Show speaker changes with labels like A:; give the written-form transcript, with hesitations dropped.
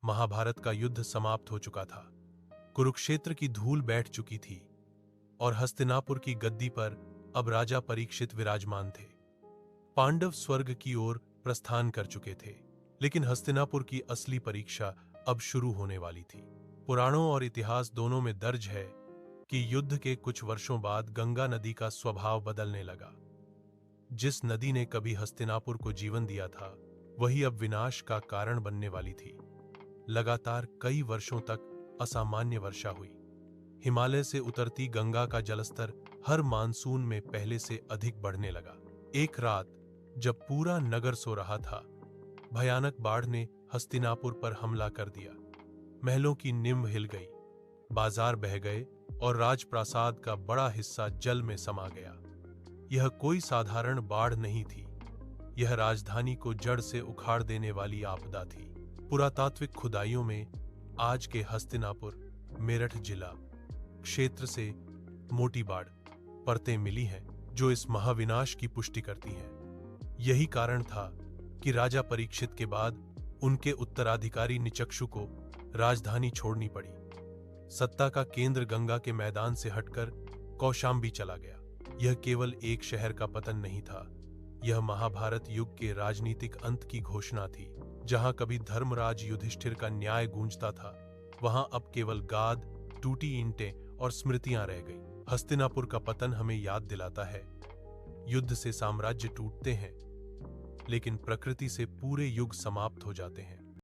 A: महाभारत का युद्ध समाप्त हो चुका था। कुरुक्षेत्र की धूल बैठ चुकी थी और हस्तिनापुर की गद्दी पर अब राजा परीक्षित विराजमान थे। पांडव स्वर्ग की ओर प्रस्थान कर चुके थे, लेकिन हस्तिनापुर की असली परीक्षा अब शुरू होने वाली थी। पुराणों और इतिहास दोनों में दर्ज है कि युद्ध के कुछ वर्षों बाद गंगा नदी का स्वभाव बदलने लगा। जिस नदी ने कभी हस्तिनापुर को जीवन दिया था, वही अब विनाश का कारण बनने वाली थी। लगातार कई वर्षों तक असामान्य वर्षा हुई। हिमालय से उतरती गंगा का जलस्तर हर मानसून में पहले से अधिक बढ़ने लगा। एक रात जब पूरा नगर सो रहा था, भयानक बाढ़ ने हस्तिनापुर पर हमला कर दिया। महलों की नींव हिल गई, बाजार बह गए और राजप्रासाद का बड़ा हिस्सा जल में समा गया। यह कोई साधारण बाढ़ नहीं थी, यह राजधानी को जड़ से उखाड़ देने वाली आपदा थी। पुरातात्विक खुदाइयों में आज के हस्तिनापुर, मेरठ जिला क्षेत्र से मोटी बाढ़ परतें मिली हैं, जो इस महाविनाश की पुष्टि करती हैं। यही कारण था कि राजा परीक्षित के बाद उनके उत्तराधिकारी निचक्षु को राजधानी छोड़नी पड़ी। सत्ता का केंद्र गंगा के मैदान से हटकर कौशाम्बी चला गया। यह केवल एक शहर का पतन नहीं था, यह महाभारत युग के राजनीतिक अंत की घोषणा थी। जहां कभी धर्मराज युधिष्ठिर का न्याय गूंजता था, वहां अब केवल गाद, टूटी ईंटें और स्मृतियां रह गई। हस्तिनापुर का पतन हमें याद दिलाता है, युद्ध से साम्राज्य टूटते हैं, लेकिन प्रकृति से पूरे युग समाप्त हो जाते हैं।